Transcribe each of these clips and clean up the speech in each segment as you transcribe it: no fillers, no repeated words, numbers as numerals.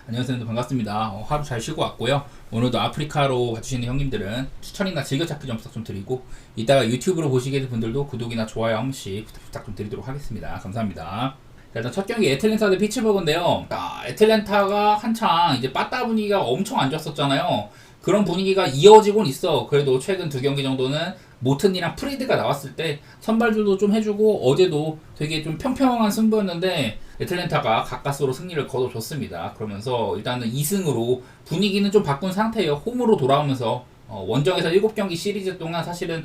안녕하세요. 반갑습니다. 하루 잘 쉬고 왔고요. 오늘도 아프리카로 와주시는 형님들은 추천이나 즐겨찾기 좀 부탁 좀 드리고, 이따가 유튜브로 보시게 된 분들도 구독이나 좋아요 한 번씩 부탁 좀 드리도록 하겠습니다. 감사합니다. 자, 일단 첫 경기 애틀랜타 대 피츠버그인데요. 애틀랜타가 한창 이제 빠따 분위기가 엄청 안 좋았었잖아요. 그런 분위기가 이어지곤 있어. 그래도 최근 두 경기 정도는 모튼이랑 프리드가 나왔을 때 선발들도 좀 해주고, 어제도 되게 좀 평평한 승부였는데 애틀랜타가 가까스로 승리를 거둬줬습니다. 그러면서 일단은 2승으로 분위기는 좀 바꾼 상태예요. 홈으로 돌아오면서 원정에서 7경기 시리즈 동안 사실은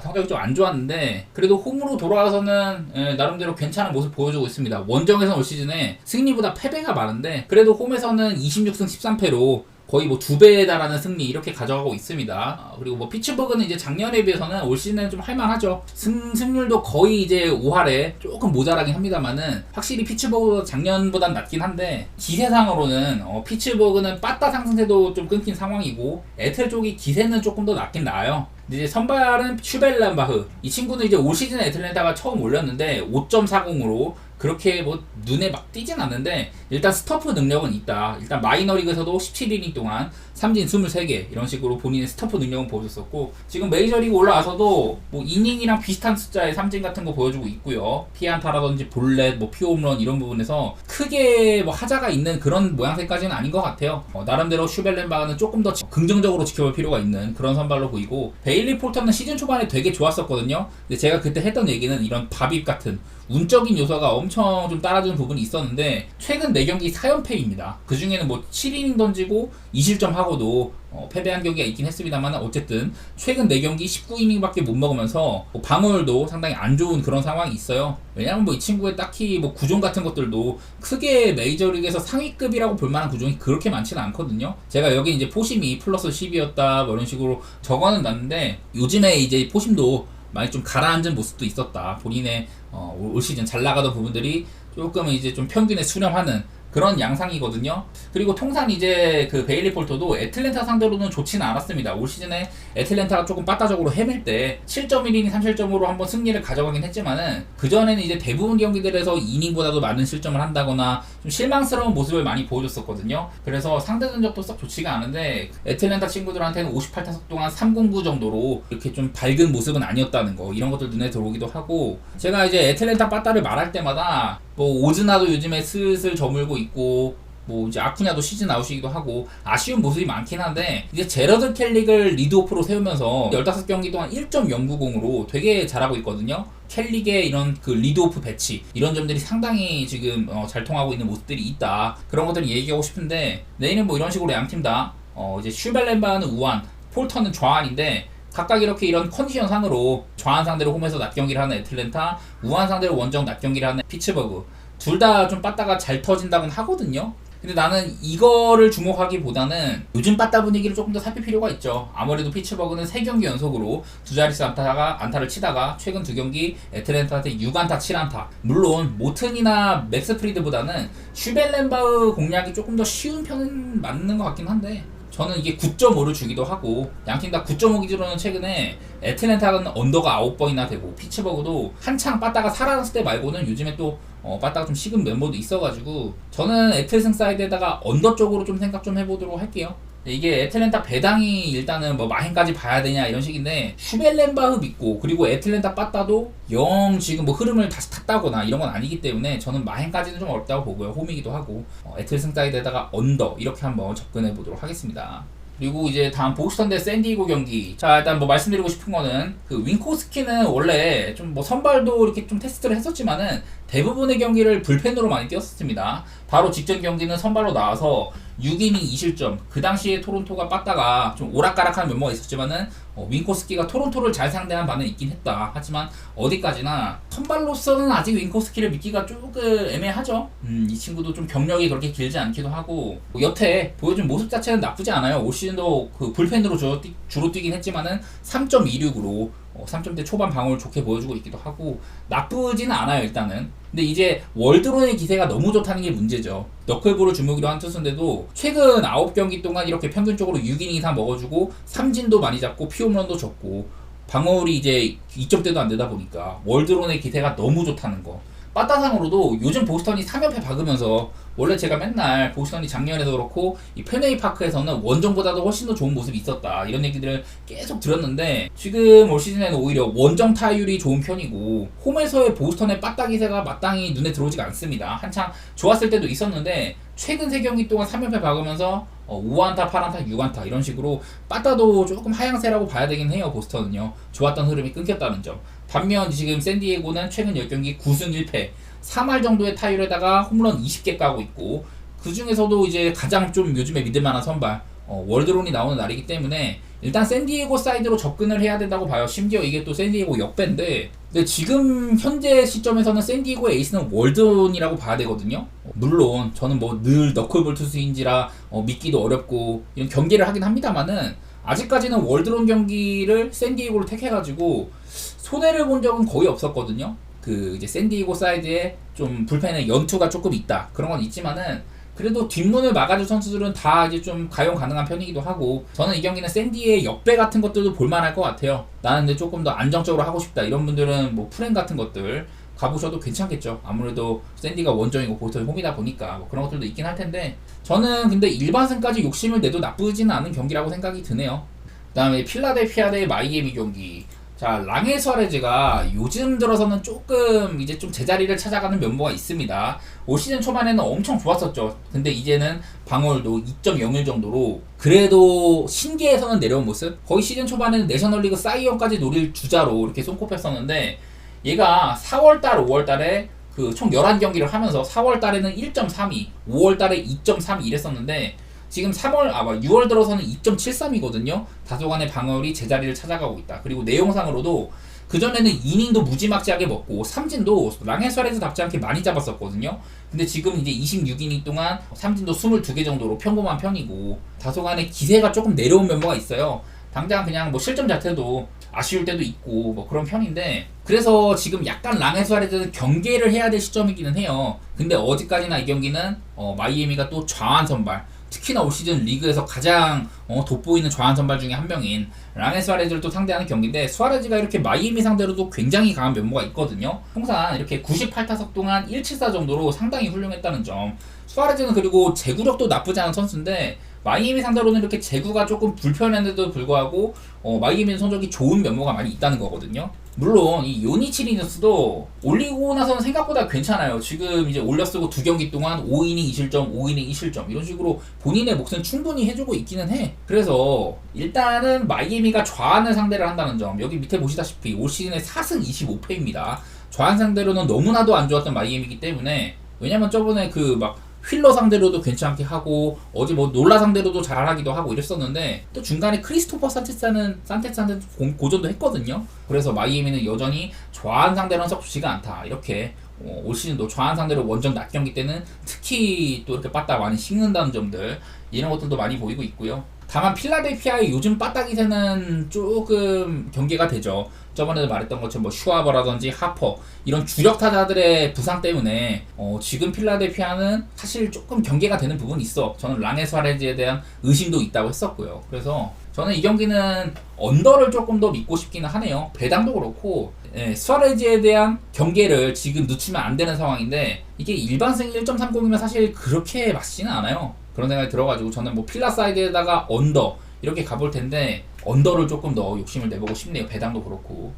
성적이 좀 안 좋았는데, 그래도 홈으로 돌아와서는 나름대로 괜찮은 모습 보여주고 있습니다. 원정에서는 올 시즌에 승리보다 패배가 많은데, 그래도 홈에서는 26승 13패로 거의 뭐 2배에 달하는 승리 이렇게 가져가고 있습니다. 그리고 뭐 피츠버그는 이제 작년에 비해서는 올 시즌은 좀 할만하죠. 승률도 거의 이제 5할에 조금 모자라긴 합니다만은, 확실히 피츠버그 작년보단 낫긴 한데, 기세상으로는 피츠버그는 빠따 상승세도 좀 끊긴 상황이고, 애틀 쪽이 기세는 조금 더 낫긴 나아요. 이제 선발은 슈벨란바흐, 이 친구는 이제 올 시즌에 애틀랜타가 처음 올렸는데 5.40으로 그렇게 뭐 눈에 막 띄진 않는데, 일단 스토프 능력은 있다. 일단 마이너리그에서도 17이닝 동안 삼진 23개 이런 식으로 본인의 스토프 능력은 보여줬었고, 지금 메이저리그 올라와서도 뭐 이닝이랑 비슷한 숫자의 삼진 같은 거 보여주고 있고요. 피안타라든지 볼넷, 뭐 피홈런 이런 부분에서 크게 뭐 하자가 있는 그런 모양새까지는 아닌 것 같아요. 나름대로 슈벨렌바는 조금 더 긍정적으로 지켜볼 필요가 있는 그런 선발로 보이고, 베일리 폴터는 시즌 초반에 되게 좋았었거든요. 근데 제가 그때 했던 얘기는 이런 바빕 같은 운적인 요소가 엄청 좀 따라주는 부분이 있었는데, 최근 4경기 4연패입니다. 그 중에는 뭐 7이닝 던지고 2실점 하고도 패배한 경기가 있긴 했습니다만, 어쨌든 최근 4경기 19이닝밖에 못 먹으면서 방어율도 상당히 안 좋은 그런 상황이 있어요. 왜냐면 뭐 이 친구의 딱히 뭐 구종 같은 것들도 크게 메이저리그에서 상위급이라고 볼 만한 구종이 그렇게 많지는 않거든요. 제가 여기 이제 포심이 플러스 10이었다 뭐 이런 식으로 적어는 놨는데, 요즘에 이제 포심도 많이 좀 가라앉은 모습도 있었다. 본인의 올 시즌 잘 나가던 부분들이 조금은 이제 좀 평균에 수렴하는 그런 양상이거든요. 그리고 통산 이제 그 베일리 폴터도 애틀랜타 상대로는 좋지는 않았습니다. 올 시즌에 애틀랜타가 조금 빠따적으로 헤맬 때 7.1이닝 3실점으로 한번 승리를 가져가긴 했지만은, 그전에는 이제 대부분 경기들에서 이닝보다도 많은 실점을 한다거나 좀 실망스러운 모습을 많이 보여줬었거든요. 그래서 상대 전적도 썩 좋지가 않은데, 애틀랜타 친구들한테는 58타석 동안 3공구 정도로 이렇게 좀 밝은 모습은 아니었다는 거, 이런 것들 눈에 들어오기도 하고, 제가 이제 애틀랜타 빠따를 말할 때마다 뭐 오즈나도 요즘에 슬슬 저물고 있고, 뭐 이제 아쿠냐도 시즌 아웃이기도 하고 아쉬운 모습이 많긴 한데, 이제 제러드 켈릭을 리드오프로 세우면서 15경기 동안 1.090으로 되게 잘하고 있거든요. 켈릭의 이런 그 리드오프 배치, 이런 점들이 상당히 지금 잘 통하고 있는 모습들이 있다. 그런 것들을 얘기하고 싶은데, 내일은 뭐 이런 식으로 양팀 다 이제 슈벨렌바는 우한, 폴터는 좌한인데, 각각 이렇게 이런 컨디션 상으로 좌한 상대로 홈에서 낮경기를 하는 애틀랜타, 우한 상대로 원정 낮경기를 하는 피츠버그, 둘 다 좀 빠따가 잘 터진다곤 하거든요. 근데 나는 이거를 주목하기보다는 요즘 빠따 분위기를 조금 더 살필 필요가 있죠. 아무래도 피츠버그는 3경기 연속으로 두 자릿수 안타를 치다가 최근 2경기 애틀랜타한테 6안타 7안타. 물론 모튼이나 맥스 프리드보다는 슈벨렌바흐 공략이 조금 더 쉬운 편은 맞는 것 같긴 한데, 저는 이게 9.5를 주기도 하고, 양팀 다 9.5 기준으로는 최근에 애틀랜타는 언더가 9번이나 되고, 피츠버그도 한창 빠따가 살아났을 때 말고는 요즘에 또 빠따가 좀 식은 멤버도 있어가지고, 저는 애틀승 사이드에다가 언더 쪽으로 좀 생각 좀 해보도록 할게요. 이게 애틀랜타 배당이 일단은 뭐 마행까지 봐야 되냐 이런 식인데, 슈벨렌바흐 믿고, 그리고 애틀랜타 빠따도 영 지금 뭐 흐름을 다시 탔다거나 이런 건 아니기 때문에 저는 마행까지는 좀 어렵다고 보고요. 홈이기도 하고 애틀승 사이드에다가 언더 이렇게 한번 접근해 보도록 하겠습니다. 그리고 이제 다음 보스턴 대 샌디에고 경기. 자, 일단 뭐 말씀드리고 싶은 거는, 그 윙코스키는 원래 좀 뭐 선발도 이렇게 좀 테스트를 했었지만은 대부분의 경기를 불펜으로 많이 뛰었습니다. 바로 직전 경기는 선발로 나와서 6이닝 2실점. 그 당시에 토론토가 빠따가 좀 오락가락한 멤버가 있었지만은 윙코스키가 토론토를 잘 상대한 바는 있긴 했다. 하지만 어디까지나 선발로서는 아직 윙코스키를 믿기가 조금 애매하죠. 이 친구도 좀 경력이 그렇게 길지 않기도 하고, 여태 보여준 모습 자체는 나쁘지 않아요. 올 시즌도 그 불펜으로 주로 뛰긴 했지만은 3.26으로 3점대 초반 방어를 좋게 보여주고 있기도 하고, 나쁘지는 않아요 일단은. 근데 이제 월드론의 기세가 너무 좋다는 게 문제죠. 너클볼을 주무기로 한 투수인데도 최근 9경기 동안 이렇게 평균적으로 6이닝 이상 먹어주고, 삼진도 많이 잡고 피홈런도 줬고, 방어율이 이제 2점대도 안 되다 보니까 월드론의 기세가 너무 좋다는 거. 빠따상으로도 요즘 보스턴이 3연패 박으면서 원래 제가 맨날 보스턴이 작년에도 그렇고 이 펜웨이 파크에서는 원정보다도 훨씬 더 좋은 모습이 있었다 이런 얘기들을 계속 들었는데 지금 올 시즌에는 오히려 원정 타율이 좋은 편이고 홈에서의 보스턴의 빠따기세가 마땅히 눈에 들어오지가 않습니다. 한창 좋았을 때도 있었는데 최근 3경기 동안 3연패 박으면서 5안타, 8안타, 6안타 이런 식으로 빠따도 조금 하향세라고 봐야 되긴 해요. 보스턴은요. 좋았던 흐름이 끊겼다는 점. 반면 지금 샌디에고는 최근 10경기 9승 1패 3할 정도의 타율에다가 홈런 20개 까고 있고 그 중에서도 이제 가장 좀 요즘에 믿을만한 선발 월드론이 나오는 날이기 때문에 일단 샌디에고 사이드로 접근을 해야 된다고 봐요. 심지어 이게 또 샌디에고 역배인데 근데 지금 현재 시점에서는 샌디에고의 에이스는 월드론이라고 봐야 되거든요. 물론 저는 뭐 늘 너클볼 투수인지라 믿기도 어렵고 이런 경기를 하긴 합니다만은 아직까지는 월드론 경기를 샌디에고를 택해가지고 손해를 본 적은 거의 없었거든요. 그 이제 샌디에고 사이드에 좀 불펜에 연투가 조금 있다 그런 건 있지만은 그래도 뒷문을 막아줄 선수들은 다 이제 좀 가용 가능한 편이기도 하고 저는 이 경기는 샌디의 역배 같은 것들도 볼만할 것 같아요. 나는 근데 조금 더 안정적으로 하고 싶다 이런 분들은 뭐 프렌 같은 것들 가보셔도 괜찮겠죠. 아무래도 샌디가 원정이고 보스턴이 홈이다 보니까 뭐 그런 것들도 있긴 할 텐데 저는 근데 일반승까지 욕심을 내도 나쁘지는 않은 경기라고 생각이 드네요. 그 다음에 필라델피아 대 마이애미 경기. 자, 랑에 수아레즈가 요즘 들어서는 조금 이제 좀 제자리를 찾아가는 면모가 있습니다. 올 시즌 초반에는 엄청 좋았었죠. 근데 이제는 방어율도 2.01 정도로 그래도 신기해서는 내려온 모습? 거의 시즌 초반에는 내셔널리그 사이언까지 노릴 주자로 이렇게 손꼽혔었는데 얘가 4월달, 5월달에 그 총 11경기를 하면서 4월달에는 1.32, 5월달에 2.32 이랬었는데 지금 6월 들어서는 2.73이거든요. 다소간의 방어율이 제자리를 찾아가고 있다. 그리고 내용상으로도 그전에는 이닝도 무지막지하게 먹고 삼진도 랑에 수아레즈답지 않게 많이 잡았었거든요. 근데 지금 이제 26이닝 동안 삼진도 22개 정도로 평범한 편이고 다소간의 기세가 조금 내려온 면모가 있어요. 당장 그냥 뭐 실점 자체도 아쉬울 때도 있고 뭐 그런 편인데 그래서 지금 약간 랑에 수아레즈는 경계를 해야 될 시점이기는 해요. 근데 어디까지나 이 경기는 마이애미가 또 좌완 선발 특히나 올 시즌 리그에서 가장 돋보이는 좌완 선발 중에 한 명인 랑에 수아레즈를 또 상대하는 경기인데 수아레즈가 이렇게 마이애미 상대로도 굉장히 강한 면모가 있거든요. 통상 이렇게 98타석 동안 174 정도로 상당히 훌륭했다는 점. 수아레즈는 그리고 제구력도 나쁘지 않은 선수인데 마이애미 상대로는 이렇게 제구가 조금 불편한데도 불구하고 마이애미는 성적이 좋은 면모가 많이 있다는 거거든요. 물론 이 요니치 리누스도 올리고 나서는 생각보다 괜찮아요. 지금 이제 올려쓰고 2경기 동안 5이닝 2실점, 5이닝 2실점 이런 식으로 본인의 몫은 충분히 해주고 있기는 해. 그래서 일단은 마이애미가 좌완을 상대를 한다는 점. 여기 밑에 보시다시피 올 시즌에 4승 25패입니다. 좌완 상대로는 너무나도 안 좋았던 마이애미이기 때문에 왜냐면 저번에 그 막 휠러 상대로도 괜찮게 하고 어제 뭐 놀라 상대로도 잘하기도 하고 이랬었는데 또 중간에 크리스토퍼 산테스한테 고전도 했거든요. 그래서 마이애미는 여전히 좌완 상대로는 썩 좋지가 않다. 이렇게 올 시즌도 좌완 상대로 원정 낮 경기 때는 특히 또 이렇게 빠따 많이 식는다는 점들 이런 것들도 많이 보이고 있고요. 다만 필라델피아의 요즘 빠따기세는 조금 경계가 되죠. 저번에도 말했던 것처럼 뭐 슈아버라든지 하퍼 이런 주력 타자들의 부상 때문에 지금 필라델피아는 사실 조금 경계가 되는 부분이 있어. 저는 랑에 수아레즈에 대한 의심도 있다고 했었고요. 그래서 저는 이 경기는 언더를 조금 더 믿고 싶기는 하네요. 배당도 그렇고 수아레즈에 대한 경계를 지금 늦추면 안 되는 상황인데 이게 일반승 1.30이면 사실 그렇게 맞지는 않아요. 그런 생각이 들어가지고 저는 뭐 필라 사이드에다가 언더 이렇게 가볼 텐데 언더를 조금 더 욕심을 내보고 싶네요. 배당도 그렇고.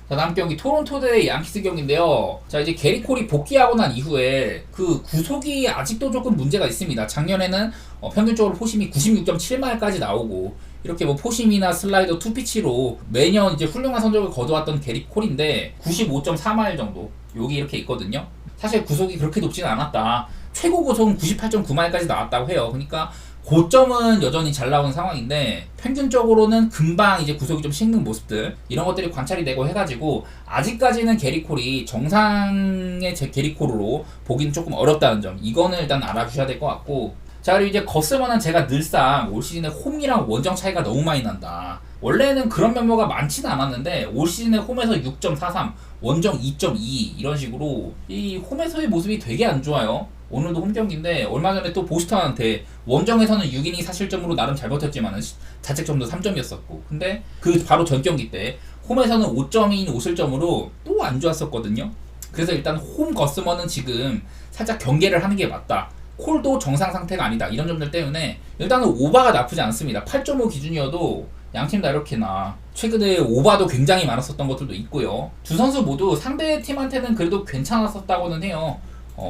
자, 다음 경기 토론토 대 양키스 경기인데요. 자, 이제 게리 콜이 복귀하고 난 이후에 그 구속이 아직도 조금 문제가 있습니다. 작년에는 평균적으로 포심이 96.7마일까지 나오고 이렇게 뭐 포심이나 슬라이더 투피치로 매년 이제 훌륭한 성적을 거둬왔던 게리 콜인데 95.4마일 정도 여기 이렇게 있거든요. 사실 구속이 그렇게 높지는 않았다. 최고 구속은 98.9마일까지 나왔다고 해요. 그러니까 고점은 여전히 잘 나오는 상황인데 평균적으로는 금방 이제 구속이 좀 식는 모습들 이런 것들이 관찰이 되고 해가지고 아직까지는 게리콜이 정상의 제 게리콜로 보기는 조금 어렵다는 점 이거는 일단 알아주셔야 될 것 같고 자 그리고 이제 거스머는 제가 늘상 올 시즌에 홈이랑 원정 차이가 너무 많이 난다. 원래는 그런 면모가 많지는 않았는데 올 시즌에 홈에서 6.43 원정 2.2 이런 식으로 이 홈에서의 모습이 되게 안 좋아요. 오늘도 홈경기인데 얼마 전에 또 보스턴한테 원정에서는 6이닝 4실점으로 나름 잘 버텼지만 자책점도 3점이었었고 근데 그 바로 전 경기 때 홈에서는 5점인 5실점으로 또 안 좋았었거든요. 그래서 일단 홈 거스머는 지금 살짝 경계를 하는 게 맞다. 콜도 정상 상태가 아니다. 이런 점들 때문에 일단은 오바가 나쁘지 않습니다. 8.5 기준이어도 양팀 다 이렇게나 최근에 오바도 굉장히 많았었던 것들도 있고요. 두 선수 모두 상대 팀한테는 그래도 괜찮았었다고는 해요.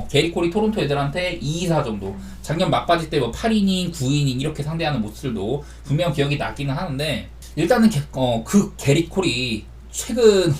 게리 콜이 토론토 애들한테 2-4 정도, 작년 막바지 때 뭐 8이닝, 9이닝 이렇게 상대하는 모습들도 분명 기억이 나기는 하는데, 일단은 그 게리 콜이 최근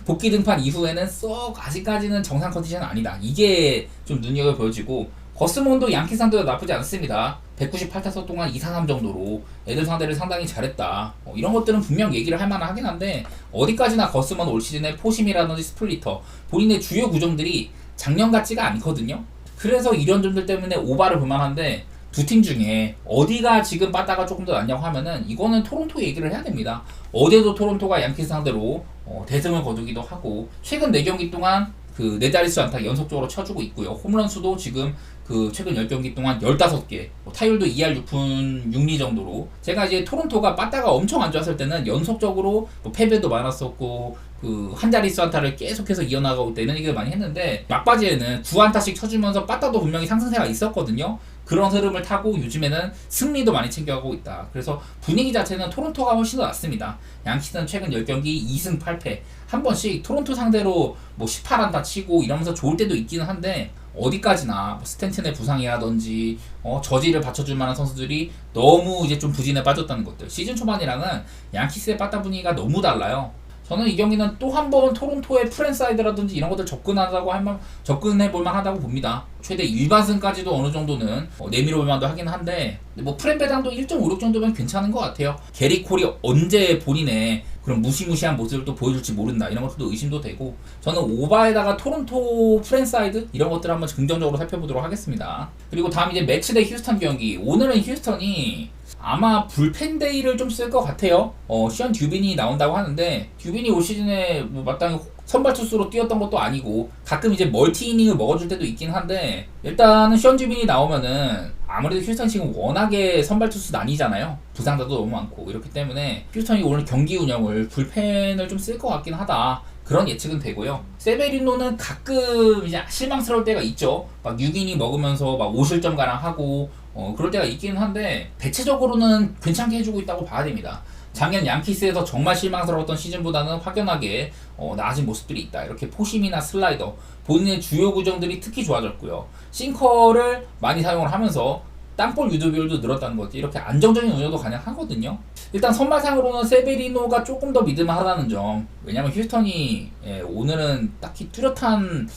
복귀 등판 이후에는 썩 아직까지는 정상 컨디션은 아니다. 이게 좀 눈여겨 보여지고, 거스몬도 양키 상대도 나쁘지 않습니다. 198타석 동안 2-4-3 정도로 애들 상대를 상당히 잘했다. 이런 것들은 분명 얘기를 할 만은 하긴 한데, 어디까지나 거스몬 올 시즌의 포심이라든지 스플리터, 본인의 주요 구종들이 작년 같지가 않거든요. 그래서 이런 점들 때문에 오바를 볼만한데, 두 팀 중에 어디가 지금 빠따가 조금 더 낫냐고 하면은 이거는 토론토 얘기를 해야 됩니다. 어제도 토론토가 양키스 상대로 대승을 거두기도 하고, 최근 4경기 동안 그 4자릿수 안타 연속적으로 쳐주고 있고요. 홈런 수도 지금 그 최근 10경기 동안 15개, 타율도 2할 6푼 6리 정도로, 제가 이제 토론토가 빠따가 엄청 안 좋았을 때는 연속적으로 뭐 패배도 많았었고 그 한 자릿수 안타를 계속해서 이어나가고 때는 이게 많이 했는데, 막바지에는 9안타씩 쳐주면서 빠따도 분명히 상승세가 있었거든요. 그런 흐름을 타고 요즘에는 승리도 많이 챙겨가고 있다. 그래서 분위기 자체는 토론토가 훨씬 더 낫습니다. 양키스는 최근 10경기 2승 8패, 한 번씩 토론토 상대로 뭐 18안타 치고 이러면서 좋을 때도 있기는 한데, 어디까지나 스탠튼의 부상이라든지 저지를 받쳐줄 만한 선수들이 너무 이제 좀 부진에 빠졌다는 것들, 시즌 초반이랑은 양키스의 빠따 분위기가 너무 달라요. 저는 이 경기는 또 한 번 토론토의 프랜사이드라든지 이런 것들 접근해볼 만하다고 봅니다. 최대 일반승까지도 어느 정도는 내밀어볼 만도 하긴 한데, 뭐 프랜 배당도 1.56 정도면 괜찮은 것 같아요. 게리 콜이 언제 본인의 그런 무시무시한 모습을 또 보여줄지 모른다, 이런 것들도 의심도 되고, 저는 오바에다가 토론토 프랜사이드 이런 것들을 한번 긍정적으로 살펴보도록 하겠습니다. 그리고 다음 이제 매치 대 휴스턴 경기. 오늘은 휴스턴이 아마 불펜 데이를 좀 쓸 것 같아요. 시언 듀빈이 나온다고 하는데, 듀빈이 올 시즌에 뭐 마땅히 선발 투수로 뛰었던 것도 아니고 가끔 이제 멀티 이닝을 먹어줄 때도 있긴 한데, 일단은 시언 듀빈이 나오면은 아무래도 휴스턴이 지금 워낙에 선발 투수 난이잖아요. 부상자도 너무 많고 이렇기 때문에 휴스턴이 오늘 경기 운영을 불펜을 좀 쓸 것 같긴 하다, 그런 예측은 되고요. 세베리노는 가끔 이제 실망스러울 때가 있죠. 막 6이닝 먹으면서 막 5실점 가량 하고 그럴 때가 있기는 한데, 대체적으로는 괜찮게 해주고 있다고 봐야 됩니다. 작년 양키스에서 정말 실망스러웠던 시즌보다는 확연하게 나아진 모습들이 있다. 이렇게 포심이나 슬라이더, 본인의 주요 구종들이 특히 좋아졌고요. 싱커를 많이 사용을 하면서 땅볼 유도 비율도 늘었다는 거지. 이렇게 안정적인 운영도 가능하거든요. 일단 선발상으로는 세베리노가 조금 더 믿을만하다는 점. 왜냐면 휴스턴이 오늘은 딱히 뚜렷한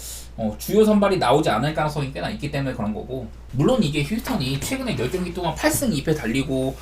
주요 선발이 나오지 않을 가능성이 꽤나 있기 때문에 그런 거고, 물론 이게 휴스턴이 최근에 10경기 동안 8승 2패 달리고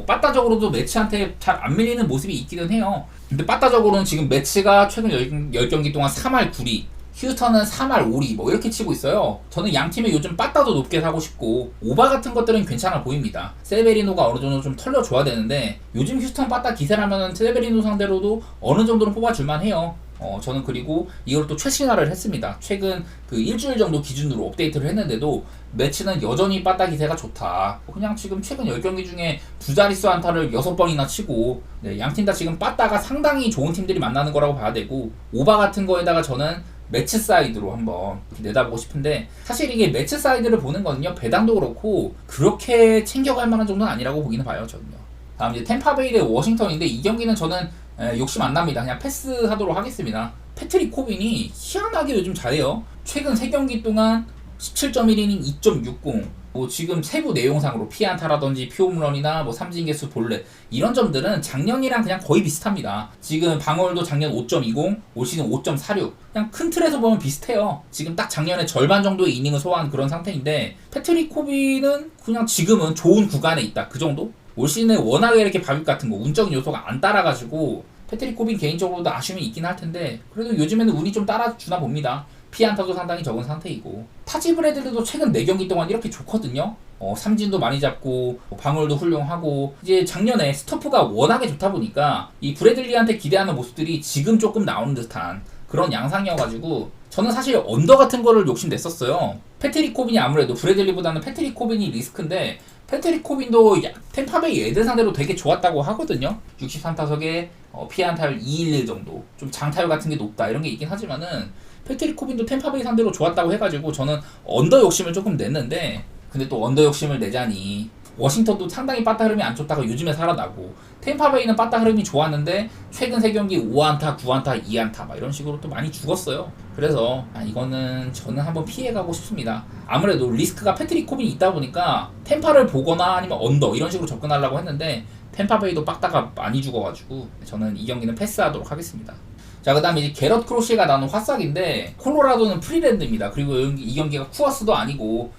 빠따적으로도 매치한테 잘 안 밀리는 모습이 있기는 해요. 근데 빠따적으로는 지금 매치가 최근 10경기 동안 3할 9리, 휴스턴은 3할 5리 뭐 이렇게 치고 있어요. 저는 양팀이 요즘 빠따도 높게 사고 싶고, 오바 같은 것들은 괜찮아 보입니다. 세베리노가 어느 정도 좀 털려줘야 되는데, 요즘 휴스턴 빠따 기세라면 세베리노 상대로도 어느 정도는 뽑아줄만 해요. 저는 그리고 이걸 또 최신화를 했습니다. 최근 그 일주일 정도 기준으로 업데이트를 했는데도 매치는 여전히 빠따 기세가 좋다. 그냥 지금 최근 10경기 중에 두 자릿수 안타를 6번이나 치고, 양팀 다 지금 빠따가 상당히 좋은 팀들이 만나는 거라고 봐야 되고, 오바 같은 거에다가 저는 매치 사이드로 한번 내다보고 싶은데, 사실 이게 매치 사이드를 보는 거는요, 배당도 그렇고 그렇게 챙겨갈 만한 정도는 아니라고 보기는 봐요, 저는요. 다음 이제 템파베이 대 워싱턴인데, 이 경기는 저는 욕심 안 납니다. 그냥 패스하도록 하겠습니다. 패트릭 코빈이 희한하게 요즘 잘해요. 최근 3경기 동안 17.1이닝 2.60, 뭐 지금 세부 내용상으로 피안타라든지 피홈런이나 뭐 삼진 개수 볼넷, 이런 점들은 작년이랑 그냥 거의 비슷합니다. 지금 방어율도 작년 5.20, 올 시즌 5.46, 그냥 큰 틀에서 보면 비슷해요. 지금 딱 작년에 절반 정도의 이닝을 소화한 그런 상태인데, 패트릭 코빈은 그냥 지금은 좋은 구간에 있다, 그 정도? 올 시즌에 워낙에 이렇게 바둑 같은 거 운적인 요소가 안 따라가지고 패트릭 코빈 개인적으로도 아쉬움이 있긴 할 텐데, 그래도 요즘에는 운이 좀 따라주나 봅니다. 피안타도 상당히 적은 상태이고, 타지 브래들리도 최근 4경기 동안 이렇게 좋거든요. 삼진도 많이 잡고 방울도 훌륭하고, 이제 작년에 스토프가 워낙에 좋다 보니까 이 브래들리한테 기대하는 모습들이 지금 조금 나오는 듯한 그런 양상이어가지고, 저는 사실 언더 같은 거를 욕심냈었어요. 패트릭 코빈이 아무래도 브래들리보다는 패트릭 코빈이 리스크인데, 패트릭 코빈도 템파베이 애들 상대로 되게 좋았다고 하거든요. 63타석에 피안타율 211 정도, 좀 장타율 같은 게 높다 이런 게 있긴 하지만은, 패트릭 코빈도 템파베이 상대로 좋았다고 해가지고 저는 언더 욕심을 조금 냈는데, 근데 또 언더 욕심을 내자니 워싱턴도 상당히 빠따 흐름이 안 좋다가 요즘에 살아나고, 템파베이는 빠따 흐름이 좋았는데 최근 3경기 5안타, 9안타, 2안타 막 이런 식으로 또 많이 죽었어요. 그래서 이거는 저는 한번 피해가고 싶습니다. 아무래도 리스크가 패트릭 코빈이 있다 보니까 템파를 보거나 아니면 언더 이런 식으로 접근하려고 했는데 템파베이도 빠따가 많이 죽어가지고 저는 이 경기는 패스하도록 하겠습니다. 자, 그 다음에 이제 게럿 크로시가 나오는 화싹인데, 콜로라도는 프리랜드입니다. 그리고 이 경기가 쿠어스도 아니고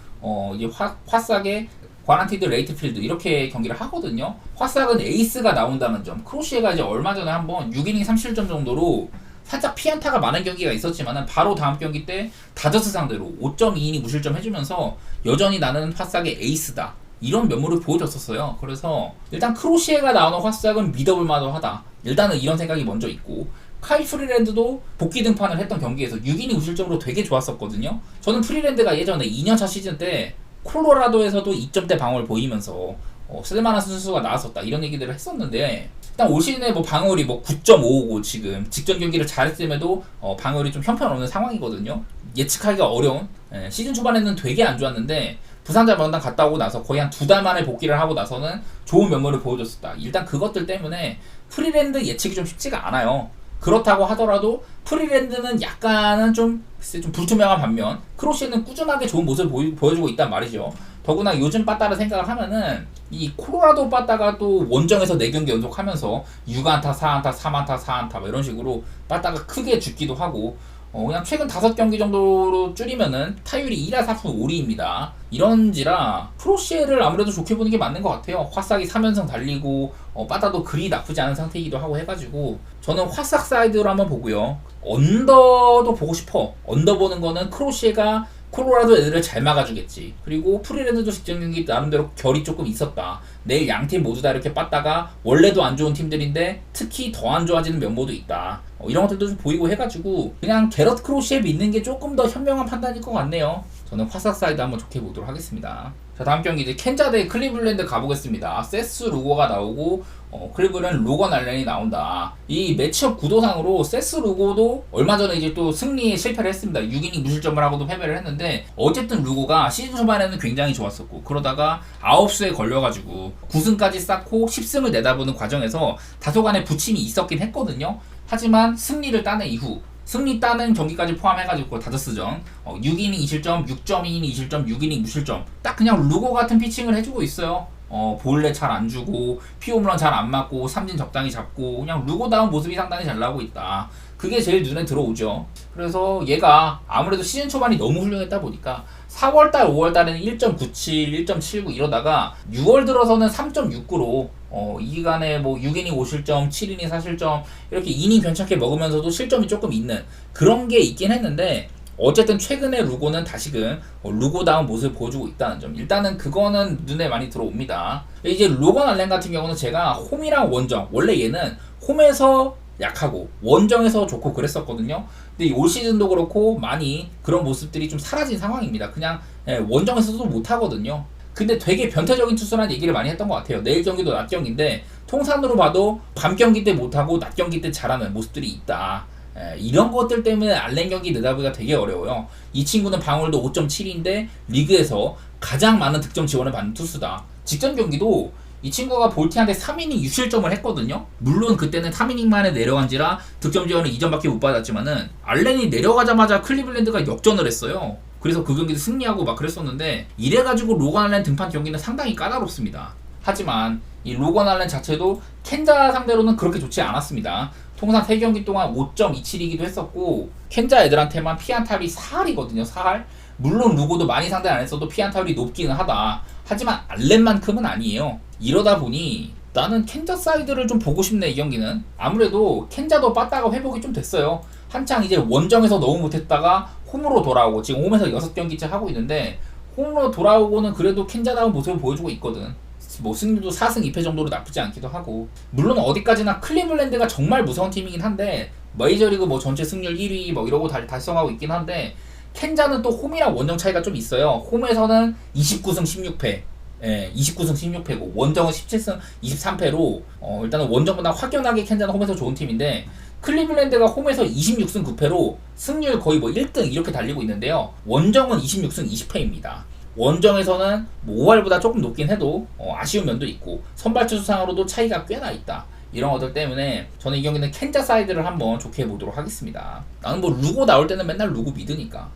이제 화싹의 과란티드 레이트필드 이렇게 경기를 하거든요. 화싹은 에이스가 나온다는 점, 크로시가 이제 얼마 전에 한번 6이닝 3실점 정도로 살짝 피안타가 많은 경기가 있었지만은 바로 다음 경기 때 다저스 상대로 5.2이닝 무실점 해주면서 여전히 나는 화싹의 에이스다, 이런 면모를 보여줬었어요. 그래서 일단 크로시에가 나오는 화싹은 믿어볼 만하다, 일단은 이런 생각이 먼저 있고, 카일 프리랜드도 복귀 등판을 했던 경기에서 6이닝 무실점으로 되게 좋았었거든요. 저는 프리랜드가 예전에 2년차 시즌 때 콜로라도에서도 2점대 방어를 보이면서 쓸만한 선수가 나왔었다, 이런 얘기들을 했었는데, 일단 올 시즌에 뭐 방어율이 뭐 9.55고 지금 직전 경기를 잘했음에도 방어율이 좀 형편없는 상황이거든요. 예측하기가 어려운, 시즌 초반에는 되게 안 좋았는데 부상자 명단 갔다 오고 나서 거의 한 2달 만에 복귀를 하고 나서는 좋은 면모를 보여줬었다. 일단 그것들 때문에 프리랜드 예측이 좀 쉽지가 않아요. 그렇다고 하더라도 프리랜드는 약간은 좀 불투명한 반면 크로시는 꾸준하게 좋은 모습을 보여주고 있단 말이죠. 더구나 요즘 빠따를 생각을 하면은 이 콜로라도 빠따가 또 원정에서 4경기 연속하면서 6안타, 4안타, 3안타, 4안타 뭐 이런 식으로 빠따가 크게 죽기도 하고, 그냥 최근 5경기 정도로 줄이면은 타율이 2할 4푼 5리입니다. 이런지라 크로시에를 아무래도 좋게 보는 게 맞는 것 같아요. 화싹이 3연승 달리고 빠따도 그리 나쁘지 않은 상태이기도 하고 해가지고 저는 화싹 사이드로 한번 보고요. 언더도 보고 싶어. 언더 보는 거는 크로시에가 콜로라도 애들을 잘 막아주겠지. 그리고 프리랜드도 직전 경기 나름대로 결이 조금 있었다. 내일 양팀 모두 다 이렇게 빠따가 원래도 안 좋은 팀들인데 특히 더 안 좋아지는 면모도 있다. 이런 것들도 좀 보이고 해가지고 그냥 게럿 크로시에 믿는 게 조금 더 현명한 판단일 것 같네요. 저는 화싹 사이드 한번 좋게 보도록 하겠습니다. 자, 다음 경기 이제 켄자 대 클리블랜드 가보겠습니다. 세스 루고가 나오고 클리블랜드 로건 알렌이 나온다. 이 매치업 구도상으로 세스 루고도 얼마 전에 이제 또 승리에 실패를 했습니다. 6이닝 무실점을 하고도 패배를 했는데, 어쨌든 루고가 시즌 초반에는 굉장히 좋았었고, 그러다가 9수에 걸려가지고 9승까지 쌓고 10승을 내다보는 과정에서 다소간의 부침이 있었긴 했거든요. 하지만 승리를 따낸 이후, 승리 따는 경기까지 포함해가지고 다저스전 6이닝 2실점, 6.2이닝 2실점, 6이닝 무실점, 딱 그냥 루고 같은 피칭을 해주고 있어요. 볼넷 잘 안 주고 피홈런 잘 안 맞고 삼진 적당히 잡고 그냥 루고다운 모습이 상당히 잘 나오고 있다. 그게 제일 눈에 들어오죠. 그래서 얘가 아무래도 시즌 초반이 너무 훌륭했다 보니까 4월달, 5월달에는 1.97, 1.79 이러다가 6월 들어서는 3.69로 이 기간에 뭐 6이닝 5실점, 7이닝 4실점 이렇게 이닝 괜찮게 먹으면서도 실점이 조금 있는 그런 게 있긴 했는데, 어쨌든 최근에 루고는 다시금 루고다운 모습을 보여주고 있다는 점, 일단은 그거는 눈에 많이 들어옵니다. 이제 로건 알렌 같은 경우는 제가 홈이랑 원정, 원래 얘는 홈에서 약하고 원정에서 좋고 그랬었거든요. 근데 올 시즌도 그렇고 많이 그런 모습들이 좀 사라진 상황입니다. 그냥 원정에서도 못하거든요. 근데 되게 변태적인 투수라는 얘기를 많이 했던 것 같아요. 내일 경기도 낮 경기인데 통산으로 봐도 밤 경기 때 못하고 낮 경기 때 잘하는 모습들이 있다. 이런 것들 때문에 알렌 경기 내다보기가 되게 어려워요. 이 친구는 방울도 5.7인데 리그에서 가장 많은 득점 지원을 받는 투수다. 직전 경기도 이 친구가 볼티한테 3이닝 6실점을 했거든요. 물론 그때는 3이닝 만에 내려간지라 득점 지원은 2점밖에 못 받았지만은 알렌이 내려가자마자 클리블랜드가 역전을 했어요. 그래서 그 경기도 승리하고 막 그랬었는데, 이래가지고 로건 알렌 등판 경기는 상당히 까다롭습니다. 하지만 이 로건 알렌 자체도 켄자 상대로는 그렇게 좋지 않았습니다. 통산 3경기 동안 5.27이기도 했었고, 켄자 애들한테만 피안타율이 4할이거든요. 4할. 물론 루고도 많이 상대 안 했어도 피안타율이 높기는 하다. 하지만 알렌만큼은 아니에요. 이러다 보니 나는 켄자 사이드를 좀 보고 싶네. 이 경기는 아무래도 켄자도 빠따가 회복이 좀 됐어요. 한창 이제 원정에서 너무 못했다가 홈으로 돌아오고 지금 홈에서 6경기째 하고 있는데, 홈으로 돌아오고는 그래도 켄자다운 모습을 보여주고 있거든. 뭐 승률도 4승 2패 정도로 나쁘지 않기도 하고, 물론 어디까지나 클리블랜드가 정말 무서운 팀이긴 한데 메이저리그 뭐 전체 승률 1위 뭐 이러고 달성하고 있긴 한데, 켄자는 또 홈이랑 원정 차이가 좀 있어요. 홈에서는 29승 16패, 29승 16패고 원정은 17승 23패로 일단은 원정보다 확연하게 켄자는 홈에서 좋은 팀인데, 클리블랜드가 홈에서 26승 9패로 승률 거의 뭐 1등 이렇게 달리고 있는데요. 원정은 26승 20패입니다. 원정에서는 뭐 5할보다 조금 높긴 해도 아쉬운 면도 있고 선발 투수상으로도 차이가 꽤나 있다. 이런 것들 때문에 저는 이 경기는 캔자 사이드를 한번 좋게 보도록 하겠습니다. 나는 뭐 루고 나올 때는 맨날 루고 믿으니까.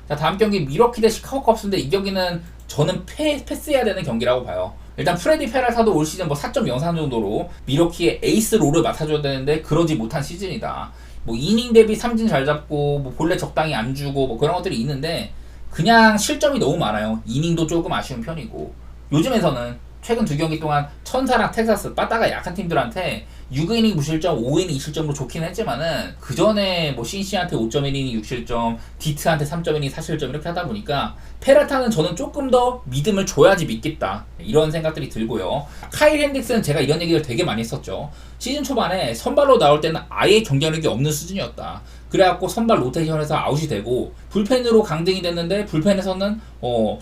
자, 다음 경기 미러키 대 시카고 컵스인데 이 경기는 저는 패스해야 되는 경기라고 봐요. 일단 프레디 페랄타도 올 시즌 뭐 4.03 정도로 미러키의 에이스 롤을 맡아줘야 되는데 그러지 못한 시즌이다. 뭐 이닝 대비 삼진 잘 잡고 뭐 본래 적당히 안 주고 뭐 그런 것들이 있는데 그냥 실점이 너무 많아요. 이닝도 조금 아쉬운 편이고 요즘에서는 최근 두 경기 동안 천사랑 텍사스 빠따가 약한 팀들한테 6이닝 무실점, 5이닝 2실점으로 좋긴 했지만은 그 전에 뭐 신시한테 5.1이닝 6실점, 디트한테 3.1이닝 4실점 이렇게 하다 보니까 페라타는 저는 조금 더 믿음을 줘야지 믿겠다 이런 생각들이 들고요. 카일 핸릭스는 제가 이런 얘기를 되게 많이 했었죠. 시즌 초반에 선발로 나올 때는 아예 경쟁력이 없는 수준이었다. 그래갖고 선발 로테이션에서 아웃이 되고 불펜으로 강등이 됐는데 불펜에서는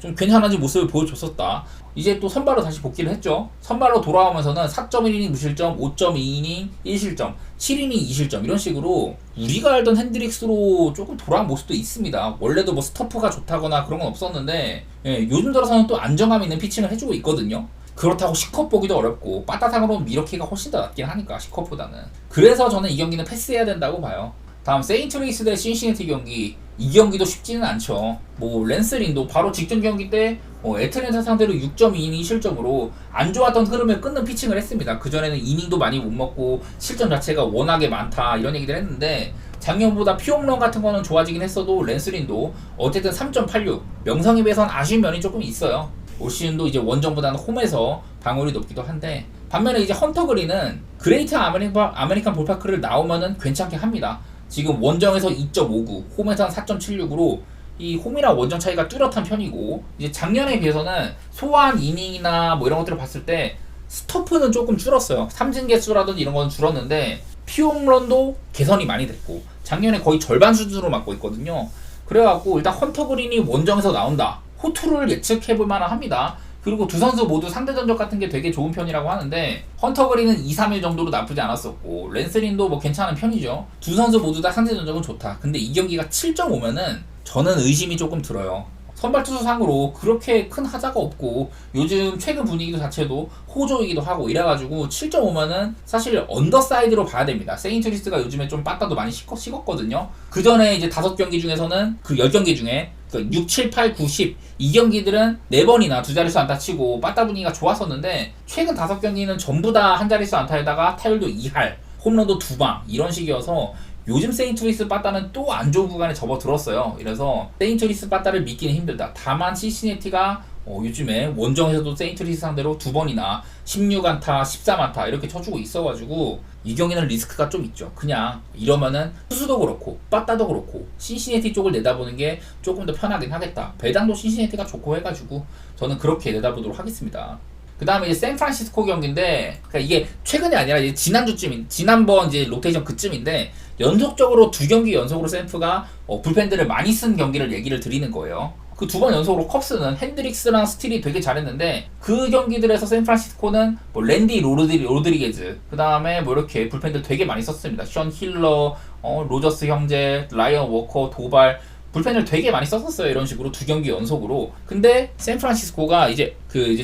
좀 괜찮아진 모습을 보여줬었다. 이제 또 선발로 다시 복귀를 했죠. 선발로 돌아오면서는 4.1이닝 무실점, 5.2이닝 1실점, 7이닝 2실점 이런 식으로 우리가 알던 핸드릭스로 조금 돌아온 모습도 있습니다. 원래도 뭐 스토프가 좋다거나 그런 건 없었는데 요즘 들어서는 또 안정감 있는 피칭을 해주고 있거든요. 그렇다고 C컵 보기도 어렵고 빠따상으로는 미러키가 훨씬 더 낫긴 하니까 C컵보다는. 그래서 저는 이 경기는 패스해야 된다고 봐요. 다음 세인트루이스 대 신시내티 경기. 이 경기도 쉽지는 않죠. 뭐 랜스 린도 바로 직전 경기 때 애틀랜타 상대로 6.2이닝 실점으로 안 좋았던 흐름을 끊는 피칭을 했습니다. 그전에는 이닝도 많이 못 먹고 실점 자체가 워낙에 많다 이런 얘기들 했는데 작년보다 피홈런 같은 거는 좋아지긴 했어도 랜스 린도 어쨌든 3.86 명성에 비해서는 아쉬운 면이 조금 있어요. 올 시즌도 이제 원정보다는 홈에서 방어율이 높기도 한데 반면에 이제 헌터 그린은 그레이트 아메리칸 볼파크를 나오면은 괜찮게 합니다. 지금 원정에서 2.59, 홈에서는 4.76으로 이 홈이랑 원정 차이가 뚜렷한 편이고 이제 작년에 비해서는 소화한 이닝이나 뭐 이런 것들을 봤을 때 스토프는 조금 줄었어요. 삼진 개수라든지 이런 건 줄었는데 피홈런도 개선이 많이 됐고 작년에 거의 절반 수준으로 맞고 있거든요. 그래갖고 일단 헌터 그린이 원정에서 나온다. 호투를 예측해볼 만은 합니다. 그리고 두 선수 모두 상대 전적 같은 게 되게 좋은 편이라고 하는데 헌터 그린은 2, 3일 정도로 나쁘지 않았었고 랜스 린도 뭐 괜찮은 편이죠. 두 선수 모두 다 상대 전적은 좋다. 근데 이 경기가 7.5면은 저는 의심이 조금 들어요. 선발 투수상으로 그렇게 큰 하자가 없고 요즘 최근 분위기 자체도 호조이기도 하고 이래가지고 7.5면은 사실 언더사이드로 봐야 됩니다. 세인트루이스가 요즘에 좀 빠따도 많이 식었거든요. 그 전에 이제 5경기 중에서는 그 10경기 중에 6, 7, 8, 9, 10 이 경기들은 4번이나 두 자릿수 안타 치고 빠따 분위기가 좋았었는데 최근 5경기는 전부 다 한 자릿수 안타에다가 타율도 2할, 홈런도 2방 이런 식이어서 요즘 세인트루이스 빠따는 또 안 좋은 구간에 접어들었어요. 이래서 세인트루이스 빠따를 믿기는 힘들다. 다만 시시네티가 요즘에 원정에서도 세인트루이스 상대로 2번이나 16안타, 13안타 이렇게 쳐주고 있어가지고 이 경기는 리스크가 좀 있죠. 그냥 이러면은 투수도 그렇고 빠따도 그렇고 신시내티 쪽을 내다보는 게 조금 더 편하긴 하겠다. 배당도 신시내티가 좋고 해가지고 저는 그렇게 내다보도록 하겠습니다. 그 다음에 이제 샌프란시스코 경기인데, 그러니까 이게 최근이 아니라 이제 지난번 이제 로테이션 그쯤인데, 연속적으로 2경기 연속으로 샌프가 불펜들을 많이 쓴 경기를 얘기를 드리는 거예요. 그 2번 연속으로 컵스는 핸드릭스랑 스틸이 되게 잘했는데, 그 경기들에서 샌프란시스코는 뭐 랜디 로드리게즈, 그 다음에 뭐 이렇게 불펜들 되게 많이 썼습니다. 션 힐러, 로저스 형제, 라이언 워커, 도발, 불펜을 되게 많이 썼었어요. 이런 식으로 2경기 연속으로. 근데 샌프란시스코가 이제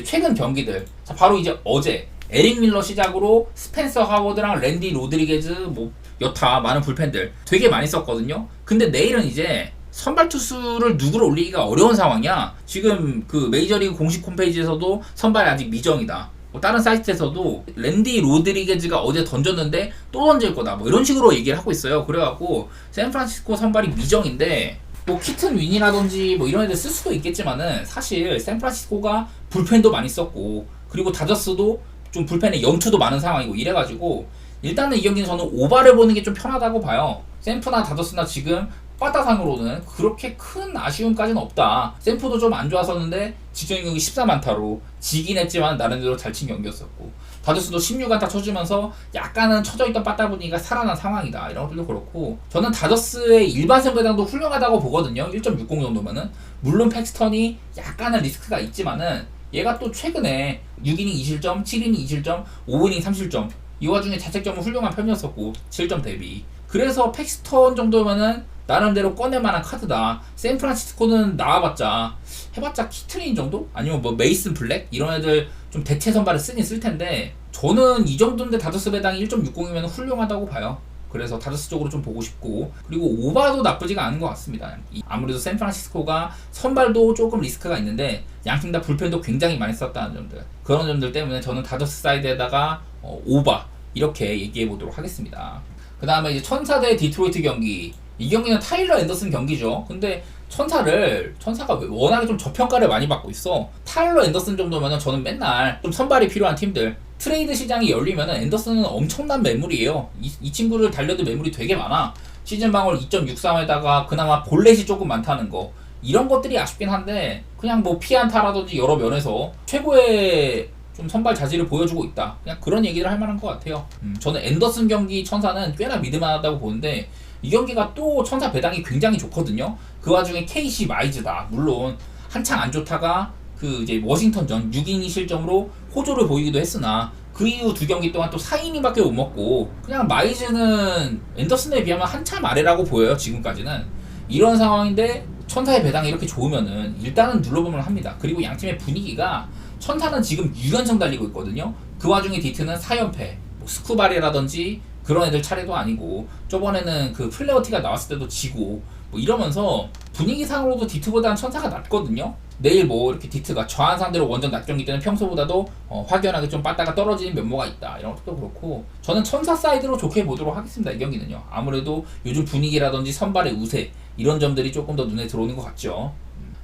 최근 경기들, 자, 바로 이제 어제 에릭 밀러 시작으로 스펜서 하워드랑 랜디 로드리게즈 뭐 여타 많은 불펜들 되게 많이 썼거든요. 근데 내일은 이제 선발 투수를 누구를 올리기가 어려운 상황이야. 지금 그 메이저리그 공식 홈페이지에서도 선발이 아직 미정이다. 뭐 다른 사이트에서도 랜디 로드리게즈가 어제 던졌는데 또 던질 거다. 뭐 이런 식으로 얘기를 하고 있어요. 그래갖고 샌프란시스코 선발이 미정인데 뭐 키튼 윈이라든지 뭐 이런 애들 쓸 수도 있겠지만은 사실 샌프란시스코가 불펜도 많이 썼고 그리고 다저스도 좀 불펜에 연투도 많은 상황이고 이래가지고 일단은 이 경기는 저는 오바를 보는 게 좀 편하다고 봐요. 샌프나 다저스나 지금 빠따상으로는 그렇게 큰 아쉬움까지는 없다. 샌프도 좀 안 좋았었는데 직전 경기 13안타로 지긴 했지만 나름대로 잘 친 경기였었고 다저스도 16안타 쳐주면서 약간은 쳐져있던 빠따 분위기가 살아난 상황이다. 이런 것들도 그렇고 저는 다저스의 일반 승배당도 훌륭하다고 보거든요. 1.60 정도면은 물론 팩스턴이 약간은 리스크가 있지만은 얘가 또 최근에 6이닝 2실점, 7이닝 2실점, 5이닝 3실점 이 와중에 자책점은 훌륭한 편이었었고 7점 대비 그래서 팩스턴 정도면은 나름대로 꺼낼만한 카드다. 샌프란시스코는 나와봤자 해봤자 키트린 정도? 아니면 뭐 메이슨 블랙? 이런 애들 좀 대체 선발을 쓰긴 쓸 텐데 저는 이 정도인데 다저스 배당이 1.60이면 훌륭하다고 봐요. 그래서 다저스 쪽으로 좀 보고 싶고, 그리고 오바도 나쁘지가 않은 것 같습니다. 아무래도 샌프란시스코가 선발도 조금 리스크가 있는데 양팀 다 불펜도 굉장히 많이 썼다는 점들, 그런 점들 때문에 저는 다저스 사이드에다가 오바 이렇게 얘기해 보도록 하겠습니다. 그 다음에 이제 천사 대 디트로이트 경기, 이 경기는 타일러 앤더슨 경기죠. 근데 천사가 워낙에 좀 저평가를 많이 받고 있어. 타일러 앤더슨 정도면은 저는 맨날 좀 선발이 필요한 팀들, 트레이드 시장이 열리면은 앤더슨은 엄청난 매물이에요. 이 친구를 달려도 매물이 되게 많아. 시즌 방울 2.63에다가 그나마 볼넷이 조금 많다는 거, 이런 것들이 아쉽긴 한데 그냥 뭐 피안타라든지 여러 면에서 최고의 좀 선발 자질을 보여주고 있다, 그냥 그런 얘기를 할 만한 것 같아요. 저는 앤더슨 경기 천사는 꽤나 믿을만하다고 보는데 이 경기가 또 천사 배당이 굉장히 좋거든요. 그 와중에 KC 마이즈다. 물론 한창 안 좋다가 그 이제 워싱턴전 6이닝 실점으로 호조를 보이기도 했으나 그 이후 두 경기 동안 또 4이닝밖에 못 먹고 그냥 마이즈는 앤더슨에 비하면 한참 아래라고 보여요. 지금까지는 이런 상황인데 천사의 배당이 이렇게 좋으면은 일단은 눌러보면 합니다. 그리고 양팀의 분위기가, 천사는 지금 6연승 달리고 있거든요. 그 와중에 디트는 4연패, 뭐 스쿠바리라든지 그런 애들 차례도 아니고 저번에는 그 플레어티가 나왔을 때도 지고 뭐 이러면서 분위기상으로도 디트보다는 천사가 낫거든요. 내일 뭐 이렇게 디트가 저한 상대로 원정 낮 경기 때는 평소보다도 확연하게 좀 빠따가 떨어지는 면모가 있다, 이런 것도 그렇고 저는 천사 사이드로 좋게 보도록 하겠습니다. 이 경기는요. 아무래도 요즘 분위기라든지 선발의 우세, 이런 점들이 조금 더 눈에 들어오는 것 같죠.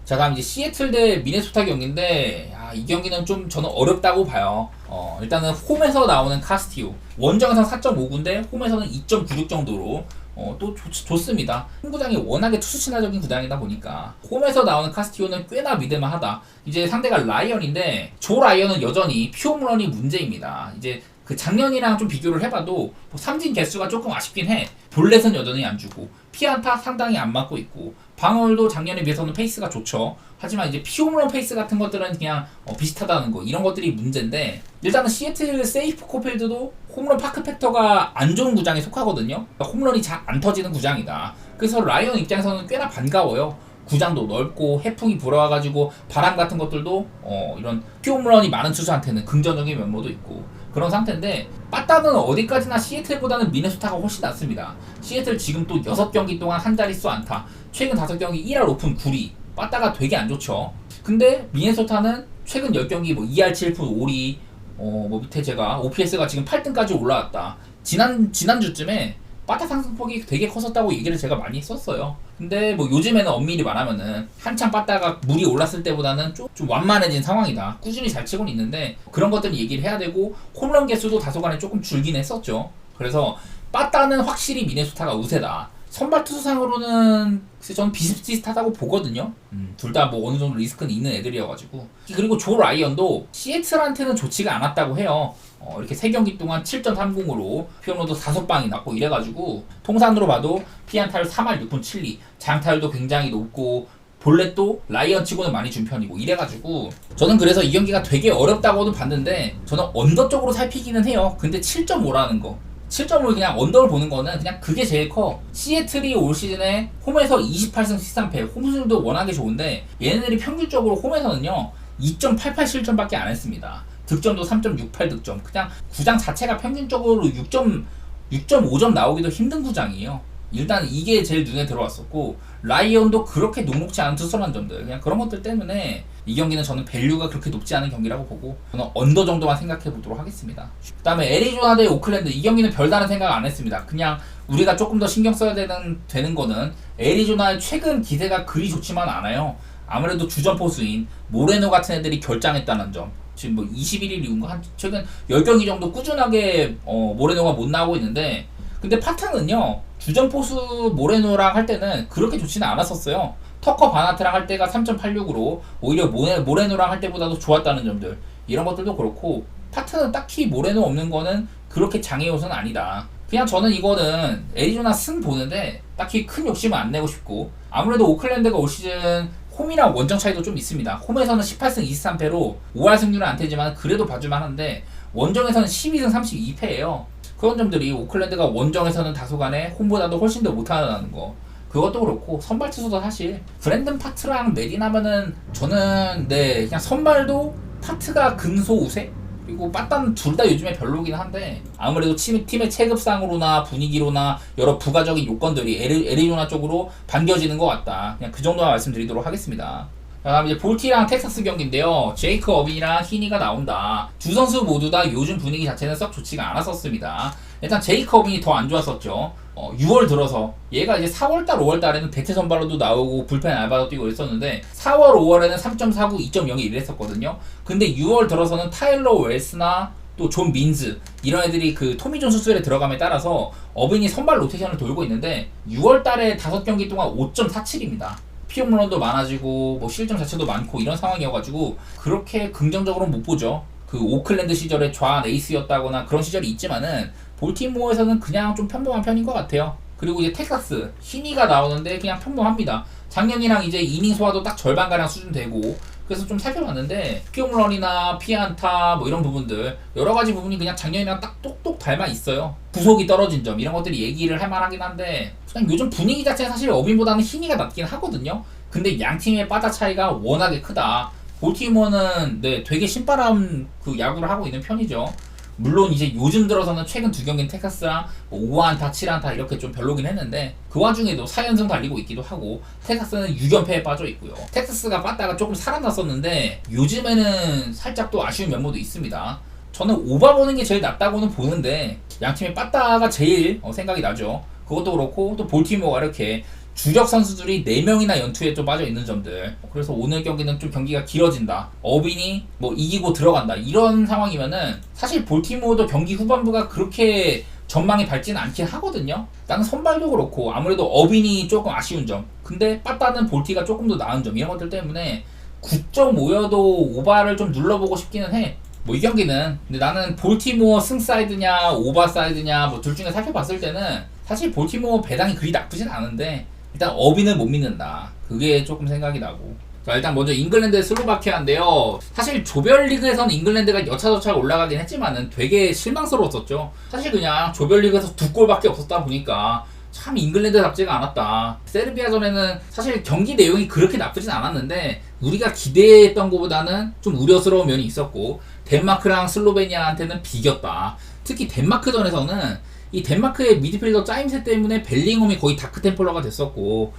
자, 다음 이제 시애틀 대 미네소타 경기인데 이 경기는 좀 저는 어렵다고 봐요. 일단은 홈에서 나오는 카스티오, 원정에서 4.59인데 홈에서는 2.96 정도로 또 좋습니다. 홈구장이 워낙에 투수 친화적인 구장이다 보니까 홈에서 나오는 카스티오는 꽤나 믿을만하다. 이제 상대가 라이언인데 조 라이언은 여전히 피홈런이 문제입니다. 이제 그 작년이랑 좀 비교를 해봐도 뭐 삼진 개수가 조금 아쉽긴 해. 볼넷은 여전히 안 주고 피안타 상당히 안 맞고 있고 방어율도 작년에 비해서는 페이스가 좋죠. 하지만 이제 피홈런 페이스 같은 것들은 그냥 비슷하다는 거, 이런 것들이 문제인데 일단은 시애틀 세이프 코필드도 홈런 파크 팩터가 안 좋은 구장에 속하거든요. 그러니까 홈런이 잘 안 터지는 구장이다. 그래서 라이언 입장에서는 꽤나 반가워요. 구장도 넓고 해풍이 불어와가지고 바람 같은 것들도 이런 피홈런이 많은 투수한테는 긍정적인 면모도 있고 그런 상태인데, 빠따는 어디까지나 시애틀보다는 미네소타가 훨씬 낫습니다. 시애틀 지금 또 6경기 동안 한 자릿수 안타, 최근 5경기 1할 오픈 9리, 빠따가 되게 안 좋죠. 근데 미네소타는 최근 10경기 뭐 2할 7푼 5리, 뭐 밑에 제가 OPS가 지금 8등까지 올라왔다. 지난주쯤에 빠따 상승폭이 되게 컸었다고 얘기를 제가 많이 했었어요. 근데 뭐 요즘에는 엄밀히 말하면은 한참 빠따가 물이 올랐을 때보다는 좀 완만해진 상황이다. 꾸준히 잘 치고는 있는데 그런 것들을 얘기를 해야 되고, 홈런 개수도 다소간에 조금 줄긴 했었죠. 그래서 빠따는 확실히 미네소타가 우세다. 선발 투수상으로는 저는 비슷비슷하다고 보거든요. 둘 다 뭐 어느 정도 리스크는 있는 애들이어가지고. 그리고 조 라이언도 시애틀한테는 좋지가 않았다고 해요. 이렇게 3경기 동안 7.30으로 피홈런도 5방이 났고 이래가지고 통산으로 봐도 피안타율 3할 6푼 7리, 장타율도 굉장히 높고 볼넷도 라이언 치고는 많이 준 편이고 이래가지고 저는 그래서 이 경기가 되게 어렵다고는 봤는데 저는 언더 쪽으로 살피기는 해요. 근데 7.5라는 거, 7.5를 그냥 언더를 보는 거는 그냥 그게 제일 커. 시애틀이 올 시즌에 홈에서 28승 13패, 홈수율도 워낙에 좋은데 얘네들이 평균적으로 홈에서는요 2.88 실점밖에 안 했습니다. 득점도 3.68 득점. 그냥 구장 자체가 평균적으로 6.5점 나오기도 힘든 구장이에요. 일단 이게 제일 눈에 들어왔었고, 라이언도 그렇게 녹록지 않은 투수란 점들, 그냥 그런 것들 때문에 이 경기는 저는 밸류가 그렇게 높지 않은 경기라고 보고 저는 언더 정도만 생각해 보도록 하겠습니다. 그 다음에 애리조나 대 오클랜드, 이 경기는 별다른 생각 안 했습니다. 그냥 우리가 조금 더 신경 써야 되는 거는 애리조나의 최근 기세가 그리 좋지만 않아요. 아무래도 주전포수인 모레노 같은 애들이 결장했다는 점, 지금 뭐 21일 이후인가 한 최근 10경기 정도 꾸준하게 모레노가 못 나오고 있는데, 근데 파트는요 주전포수 모레노랑 할 때는 그렇게 좋지는 않았었어요. 터커 바나트랑 할 때가 3.86으로 오히려 모레노랑 할 때보다도 좋았다는 점들, 이런 것들도 그렇고 파트는 딱히 모레노 없는 거는 그렇게 장애 요소는 아니다. 그냥 저는 이거는 애리조나 승 보는데 딱히 큰 욕심은 안 내고 싶고, 아무래도 오클랜드가 올 시즌 홈이랑 원정 차이도 좀 있습니다. 홈에서는 18승 23패로 5할 승률은 안 되지만 그래도 봐줄만 한데 원정에서는 12승 32패예요. 그런 점들이 오클랜드가 원정에서는 다소간에 홈보다도 훨씬 더 못하다는 거, 그것도 그렇고 선발 투수도 사실 브랜든 파트랑 메디나면은 저는 네 그냥 선발도 파트가 근소 우세? 그리고 빠따는 둘 다 요즘에 별로긴 한데 아무래도 팀의 체급상으로나 분위기로나 여러 부가적인 요건들이 애리조나 쪽으로 반겨지는 것 같다. 그냥 그 정도만 말씀드리도록 하겠습니다. 다음 이제 볼티랑 텍사스 경기인데요. 제이크 어빈이랑 히니가 나온다. 두 선수 모두 다 요즘 분위기 자체는 썩 좋지가 않았었습니다. 일단 제이크 어빈이 더 안 좋았었죠. 6월 들어서 얘가 이제 4월달, 5월달에는 대체 선발로도 나오고 불펜 알바도 뛰고 있었는데 4월, 5월에는 3.49, 2.02 이랬었거든요. 근데 6월 들어서는 타일러 웰스나 또 존 민즈 이런 애들이 그 토미존 수술에 들어감에 따라서 어빈이 선발 로테이션을 돌고 있는데 6월달에 5경기 동안 5.47입니다. 피홈런도 많아지고 뭐 실점 자체도 많고 이런 상황이어가지고 그렇게 긍정적으로 못 보죠. 그 오클랜드 시절에 좌완 에이스였다거나 그런 시절이 있지만은 볼티모어에서는 그냥 좀 평범한 편인 것 같아요. 그리고 이제 텍사스 히니가 나오는데 그냥 평범합니다. 작년이랑 이제 이닝 소화도 딱 절반가량 수준 되고 그래서 좀 살펴봤는데 피홈런이나 피안타 뭐 이런 부분들 여러가지 부분이 그냥 작년이랑 딱 똑똑 닮아 있어요. 구속이 떨어진 점 이런 것들이 얘기를 할 만하긴 한데 그냥 요즘 분위기 자체가 사실 어빈보다는 히니가 낫긴 하거든요. 근데 양 팀의 빠다 차이가 워낙에 크다. 볼티모어는 네 되게 신바람 그 야구를 하고 있는 편이죠. 물론 이제 요즘 들어서는 최근 두 경기는 텍사스랑 5안타, 7안타 이렇게 좀 별로긴 했는데 그 와중에도 4연승 달리고 있기도 하고 텍사스는 6연패에 빠져 있고요. 텍사스가 빠따가 조금 살아났었는데 요즘에는 살짝 또 아쉬운 면모도 있습니다. 저는 오바 보는 게 제일 낫다고는 보는데 양팀의 빠따가 제일 생각이 나죠. 그것도 그렇고 또 볼티모어가 이렇게 주력 선수들이 4명이나 연투에 좀 빠져 있는 점들. 그래서 오늘 경기는 좀 경기가 길어진다. 어빈이 뭐 이기고 들어간다. 이런 상황이면은 사실 볼티모어도 경기 후반부가 그렇게 전망이 밝지는 않긴 하거든요. 나는 선발도 그렇고 아무래도 어빈이 조금 아쉬운 점. 근데 빠따는 볼티가 조금 더 나은 점. 이런 것들 때문에 9.5여도 오바를 좀 눌러보고 싶기는 해. 뭐 이 경기는 근데 나는 볼티모어 승 사이드냐 오바 사이드냐 뭐 둘 중에 살펴봤을 때는 사실 볼티모어 배당이 그리 나쁘진 않은데 일단 어빈은 못 믿는다. 그게 조금 생각이 나고. 자, 일단 먼저 잉글랜드의 슬로바키아인데요. 사실 조별리그에서는 잉글랜드가 여차저차 올라가긴 했지만은 되게 실망스러웠었죠. 사실 그냥 조별리그에서 2골밖에 없었다 보니까 참 잉글랜드답지가 않았다. 세르비아전에는 사실 경기 내용이 그렇게 나쁘진 않았는데 우리가 기대했던 것보다는 좀 우려스러운 면이 있었고 덴마크랑 슬로베니아한테는 비겼다. 특히 덴마크전에서는 이 덴마크의 미드필더 짜임새 때문에 벨링엄이 거의 다크템플러가 됐었고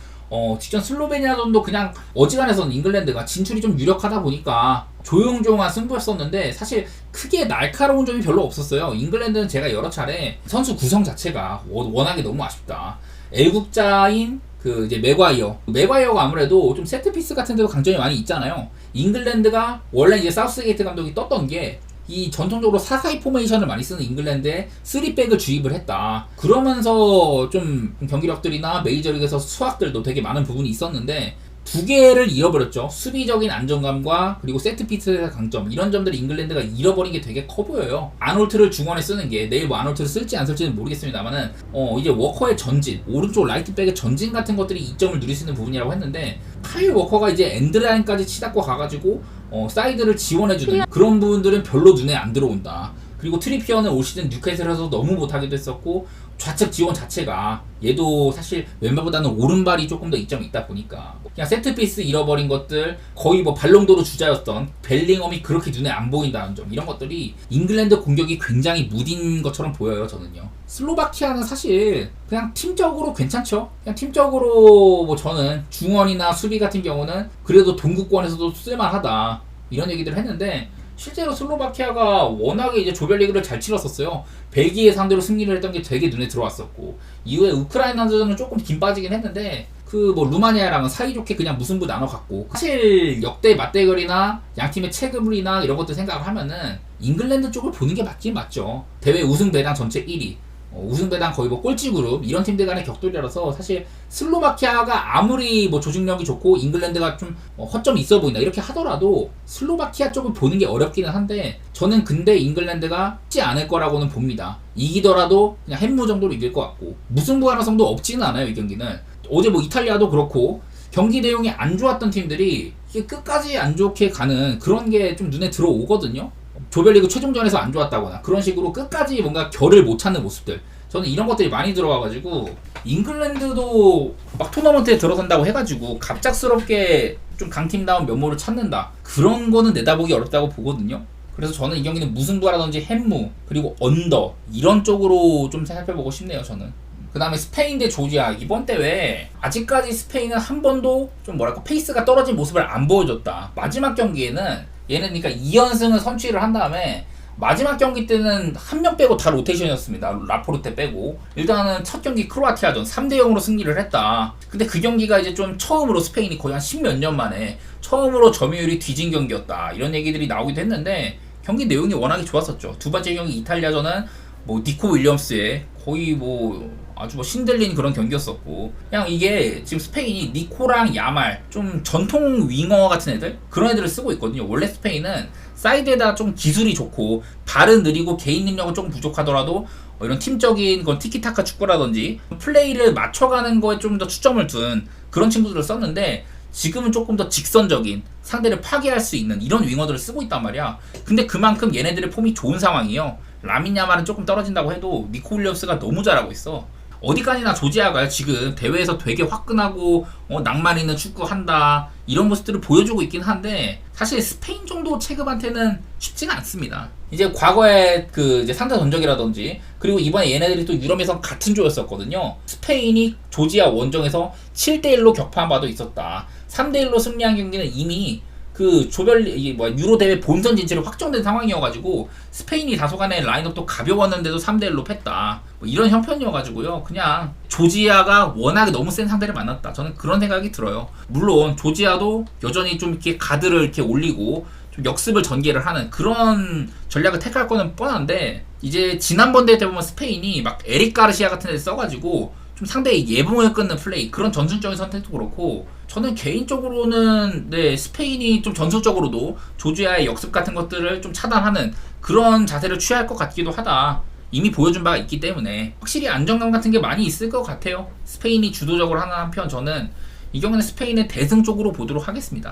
직전 슬로베니아전도 그냥 어지간해서는 잉글랜드가 진출이 좀 유력하다 보니까 조용조용한 승부였었는데 사실 크게 날카로운 점이 별로 없었어요. 잉글랜드는 제가 여러 차례 선수 구성 자체가 워낙에 너무 아쉽다. 애국자인 그 이제 맥과이어가 아무래도 좀 세트피스 같은 데도 강점이 많이 있잖아요. 잉글랜드가 원래 이제 사우스게이트 감독이 떴던 게 이 전통적으로 4-4-2 포메이션을 많이 쓰는 잉글랜드에 3백을 주입을 했다. 그러면서 좀 경기력들이나 메이저리그에서 수학들도 되게 많은 부분이 있었는데 두 개를 잃어버렸죠. 수비적인 안정감과 그리고 세트피스의 강점 이런 점들을 잉글랜드가 잃어버린 게 되게 커 보여요. 아놀트를 중원에 쓰는 게 내일 뭐 아놀트를 쓸지 안 쓸지는 모르겠습니다만은 이제 워커의 전진 오른쪽 라이트백의 전진 같은 것들이 이점을 누릴 수 있는 부분이라고 했는데 카일 워커가 이제 엔드라인까지 치닫고 가가지고 사이드를 지원해주는 그런 부분들은 별로 눈에 안 들어온다. 그리고 트리피어는 올 시즌 뉴캐슬에서 너무 못하기도 했었고 좌측 지원 자체가 얘도 사실 왼발보다는 오른발이 조금 더 이점이 있다 보니까 그냥 세트피스 잃어버린 것들 거의 뭐 발롱도르 주자였던 벨링엄이 그렇게 눈에 안 보인다는 점 이런 것들이 잉글랜드 공격이 굉장히 무딘 것처럼 보여요. 저는요. 슬로바키아는 사실 그냥 팀적으로 괜찮죠. 그냥 팀적으로 뭐 저는 중원이나 수비 같은 경우는 그래도 동구권에서도 쓸만하다 이런 얘기들을 했는데 실제로 슬로바키아가 워낙에 이제 조별리그를 잘 치렀었어요. 벨기에 상대로 승리를 했던 게 되게 눈에 들어왔었고 이후에 우크라이나전은 조금 긴 빠지긴 했는데 그 뭐 루마니아랑은 사이좋게 그냥 무승부 나눠 갔고 사실 역대 맞대결이나 양팀의 체급이나 이런 것들 생각을 하면은 잉글랜드 쪽을 보는 게 맞긴 맞죠. 대회 우승 배당 전체 1위 우승 배당 거의 뭐 꼴찌 그룹 이런 팀들 간의 격돌이라서 사실 슬로바키아가 아무리 뭐 조직력이 좋고 잉글랜드가 좀 허점이 있어 보인다 이렇게 하더라도 슬로바키아 쪽을 보는 게 어렵기는 한데 저는 근데 잉글랜드가 쉽지 않을 거라고는 봅니다. 이기더라도 그냥 햄무 정도로 이길 것 같고 무승부 가능성도 없지는 않아요. 이 경기는 어제 뭐 이탈리아도 그렇고 경기 내용이 안 좋았던 팀들이 이게 끝까지 안 좋게 가는 그런 게 좀 눈에 들어오거든요. 조별리그 최종전에서 안 좋았다거나 그런 식으로 끝까지 뭔가 결을 못 찾는 모습들 저는 이런 것들이 많이 들어가가지고 잉글랜드도 막 토너먼트에 들어선다고 해가지고 갑작스럽게 좀 강팀다운 면모를 찾는다, 그런 거는 내다보기 어렵다고 보거든요. 그래서 저는 이 경기는 무승부라든지 햄무 그리고 언더 이런 쪽으로 좀 살펴보고 싶네요. 저는 그 다음에 스페인 대 조지아, 이번 대회 아직까지 스페인은 한 번도 좀 뭐랄까 페이스가 떨어진 모습을 안 보여줬다. 마지막 경기에는 얘는 그러니까 2연승을 선취를 한 다음에 마지막 경기 때는 한 명 빼고 다 로테이션이었습니다. 라포르테 빼고. 일단은 첫 경기 크로아티아전 3대0으로 승리를 했다. 근데 그 경기가 이제 좀 처음으로 스페인이 거의 한 10몇 년 만에 처음으로 점유율이 뒤진 경기였다, 이런 얘기들이 나오기도 했는데 경기 내용이 워낙에 좋았었죠. 두 번째 경기 이탈리아전은 뭐 니코 윌리엄스의 거의 뭐 아주 뭐 신들린 그런 경기였었고, 그냥 이게 지금 스페인이 니코랑 야말 좀 전통 윙어 같은 애들, 그런 애들을 쓰고 있거든요. 원래 스페인은 사이드에다가 좀 기술이 좋고 발은 느리고 개인 능력은 조금 부족하더라도 이런 팀적인 그런 티키타카 축구라든지 플레이를 맞춰가는 거에 좀 더 초점을 둔 그런 친구들을 썼는데, 지금은 조금 더 직선적인 상대를 파괴할 수 있는 이런 윙어들을 쓰고 있단 말이야. 근데 그만큼 얘네들의 폼이 좋은 상황이에요. 라민 야말은 조금 떨어진다고 해도 니코 윌리엄스가 너무 잘하고 있어. 어디까지나 조지아가 지금 대회에서 되게 화끈하고 낭만 있는 축구 한다, 이런 모습들을 보여주고 있긴 한데 사실 스페인 정도 체급한테는 쉽지가 않습니다. 이제 과거에 그 이제 상대 전적이라든지 그리고 이번에 얘네들이 또 유럽에서 같은 조였었거든요. 스페인이 조지아 원정에서 7대1로 격파한 바도 있었다. 3대1로 승리한 경기는 이미 그 조별 이게 뭐 유로 대회 본선 진출이 확정된 상황이어가지고 스페인이 다소간에 라인업도 가벼웠는데도 3대1로 팼다, 뭐 이런 형편이어가지고요. 그냥 조지아가 워낙에 너무 센 상대를 만났다, 저는 그런 생각이 들어요. 물론 조지아도 여전히 좀 이렇게 가드를 이렇게 올리고 좀 역습을 전개를 하는 그런 전략을 택할 거는 뻔한데, 이제 지난번 대회 때 보면 스페인이 막 에릭 가르시아 같은 애 써가지고 좀 상대의 예봉을 끊는 플레이, 그런 전술적인 선택도 그렇고, 저는 개인적으로는 네, 스페인이 좀 전술적으로도 조지아의 역습 같은 것들을 좀 차단하는 그런 자세를 취할 것 같기도 하다. 이미 보여준 바가 있기 때문에 확실히 안정감 같은 게 많이 있을 것 같아요. 스페인이 주도적으로 하는 한편 저는 이 경우는 스페인의 대승 쪽으로 보도록 하겠습니다.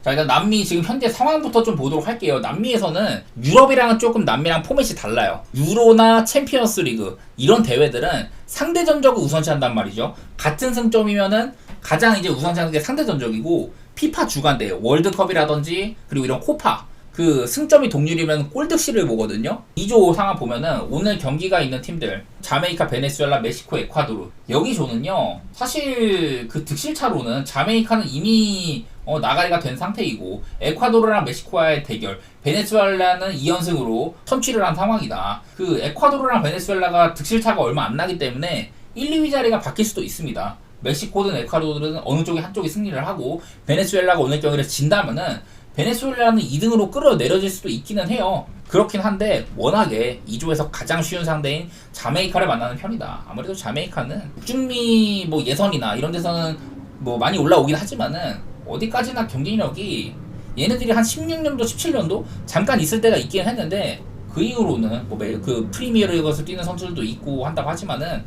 자, 일단 남미 지금 현재 상황부터 좀 보도록 할게요. 남미에서는 유럽이랑은 조금 남미랑 포맷이 달라요. 유로나 챔피언스 리그 이런 대회들은 상대 전적을 우선시한단 말이죠. 같은 승점이면은 가장 이제 우선시하는 게 상대 전적이고, 피파 주간대회 월드컵이라든지 그리고 이런 코파 그 승점이 동률이면 골득실을 보거든요. 2조 상황 보면은 오늘 경기가 있는 팀들 자메이카, 베네수엘라, 멕시코, 에콰도르, 여기 조는요 사실 그 득실차로는 자메이카는 이미 나가리가 된 상태이고, 에콰도르랑 멕시코와의 대결, 베네수엘라는 2연승으로 선취를 한 상황이다. 그 에콰도르랑 베네수엘라가 득실차가 얼마 안 나기 때문에 1, 2위 자리가 바뀔 수도 있습니다. 멕시코든 에콰도르든 어느 쪽이 한쪽이 승리를 하고 베네수엘라가 오늘 경기를 진다면은 베네수엘라는 2등으로 끌어내려질 수도 있기는 해요. 그렇긴 한데 워낙에 2조에서 가장 쉬운 상대인 자메이카를 만나는 편이다. 아무래도 자메이카는 북중미 뭐 예선이나 이런 데서는 뭐 많이 올라오긴 하지만은 어디까지나 경쟁력이 얘네들이 한 16년도 17년도 잠깐 있을 때가 있긴 했는데, 그 이후로는 뭐 그 프리미어리그에서 뛰는 선수들도 있고 한다고 하지만은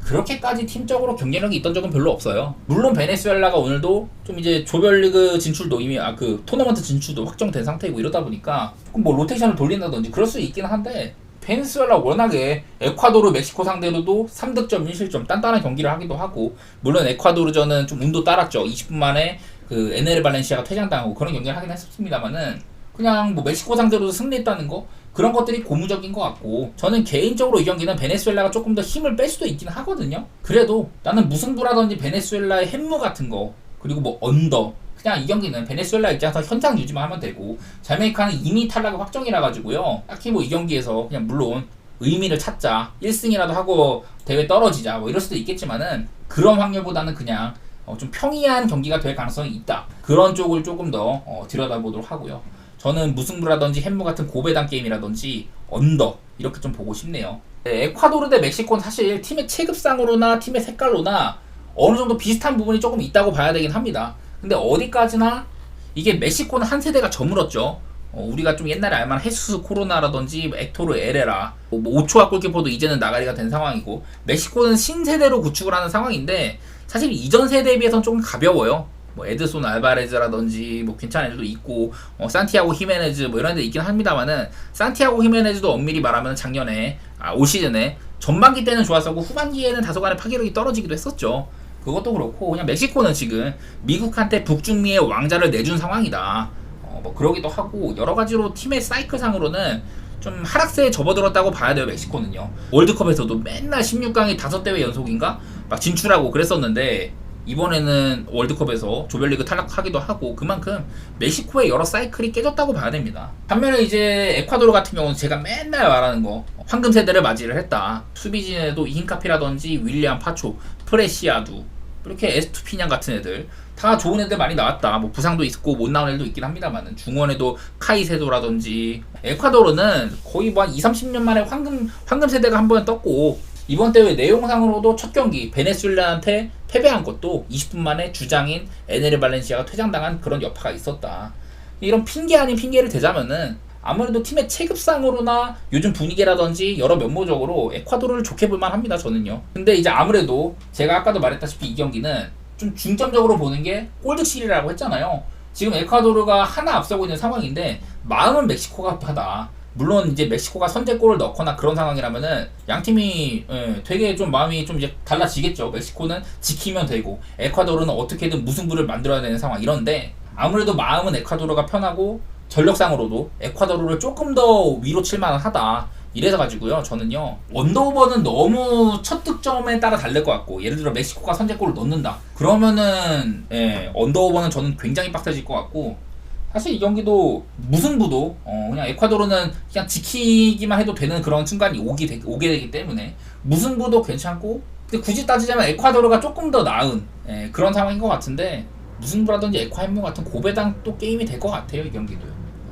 그렇게까지 팀적으로 경쟁력이 있던 적은 별로 없어요. 물론 베네수엘라가 오늘도 좀 이제 조별리그 진출도 이미 그 토너먼트 진출도 확정된 상태이고 이러다 보니까 조금 뭐 로테이션을 돌린다든지 그럴 수 있긴 한데, 베네수엘라 워낙에 에콰도르, 멕시코 상대로도 3득점 1실점 단단한 경기를 하기도 하고, 물론 에콰도르전은 좀 운도 따랐죠. 20분 만에 그 에네르 발렌시아가 퇴장당하고 그런 경기를 하긴 했었습니다만은, 그냥 뭐 멕시코 상대로도 승리했다는 거, 그런 것들이 고무적인 것 같고, 저는 개인적으로 이 경기는 베네수엘라가 조금 더 힘을 뺄 수도 있긴 하거든요. 그래도 나는 무승부라든지 베네수엘라의 햄무 같은 거 그리고 뭐 언더, 그냥 이 경기는 베네수엘라 입장에서 현장 유지만 하면 되고, 자메이카는 이미 탈락을 확정이라 가지고요 딱히 뭐 이 경기에서 그냥 물론 의미를 찾자, 1승이라도 하고 대회 떨어지자 뭐 이럴 수도 있겠지만은, 그런 확률보다는 그냥 좀 평이한 경기가 될 가능성이 있다, 그런 쪽을 조금 더 들여다보도록 하고요. 저는 무승부라든지 햄무 같은 고배당 게임이라든지 언더 이렇게 좀 보고 싶네요. 네, 에콰도르 대 멕시코는 사실 팀의 체급상으로나 팀의 색깔로나 어느 정도 비슷한 부분이 조금 있다고 봐야 되긴 합니다. 근데 어디까지나 이게 멕시코는 한 세대가 저물었죠. 우리가 좀 옛날에 알만한 헤수스 코로나라든지 엑토르 에레라, 뭐 오초아 골키퍼도 이제는 나가리가 된 상황이고, 멕시코는 신세대로 구축을 하는 상황인데 사실 이전 세대에 비해서는 조금 가벼워요. 뭐 에드손 알바레즈라든지 뭐 괜찮은 애들도 있고, 산티아고 히메네즈 뭐 이런 애들 있긴 합니다만은, 산티아고 히메네즈도 엄밀히 말하면 작년에 올 시즌에 전반기 때는 좋았었고 후반기에는 다소간의 파괴력이 떨어지기도 했었죠. 그것도 그렇고 그냥 멕시코는 지금 미국한테 북중미의 왕자를 내준 상황이다. 뭐 그러기도 하고 여러 가지로 팀의 사이클상으로는 좀 하락세에 접어들었다고 봐야 돼요. 멕시코는요. 월드컵에서도 맨날 16강이 5대회 연속인가 막 진출하고 그랬었는데 이번에는 월드컵에서 조별리그 탈락하기도 하고 그만큼 멕시코의 여러 사이클이 깨졌다고 봐야 됩니다. 반면에 이제 에콰도르 같은 경우는 제가 맨날 말하는 거 황금 세대를 맞이를 했다. 수비진에도 인카피라든지 윌리안 파초, 프레시아두 이렇게 에스투피냥 같은 애들 다 좋은 애들 많이 나왔다. 뭐 부상도 있고 못 나온 애들도 있긴 합니다만 중원에도 카이세도라든지 에콰도르는 거의 뭐 한 20-30년 만에 황금 세대가 한 번 떴고 이번 대회 내용상으로도 첫 경기 베네수엘라한테 패배한 것도 20분 만에 주장인 에네르 발렌시아가 퇴장당한 그런 여파가 있었다. 이런 핑계 아닌 핑계를 대자면은 아무래도 팀의 체급상으로나 요즘 분위기라든지 여러 면모적으로 에콰도르를 좋게 볼만 합니다. 저는요. 근데 이제 아무래도 제가 아까도 말했다시피 이 경기는 좀 중점적으로 보는 게 골드실이라고 했잖아요. 지금 에콰도르가 하나 앞서고 있는 상황인데 마음은 멕시코가 하다. 물론 이제 멕시코가 선제골을 넣거나 그런 상황이라면은 양 팀이 되게 좀 마음이 좀 이제 달라지겠죠. 멕시코는 지키면 되고 에콰도르는 어떻게든 무승부를 만들어야 되는 상황 이런데 아무래도 마음은 에콰도르가 편하고 전력상으로도 에콰도르를 조금 더 위로 칠만하다. 이래서 가지고요. 저는요. 언더오버는 너무 첫 득점에 따라 다를 것 같고 예를 들어 멕시코가 선제골을 넣는다. 그러면은 언더오버는 저는 굉장히 빡세질 것 같고 사실 이 경기도 무승부도 그냥 에콰도르는 그냥 지키기만 해도 되는 그런 순간이 오게 되기 때문에 무승부도 괜찮고 근데 굳이 따지자면 에콰도르가 조금 더 나은 그런 상황인 것 같은데 무승부라든지 에콰 햄무 같은 고배당 또 게임이 될 것 같아요. 이 경기도요.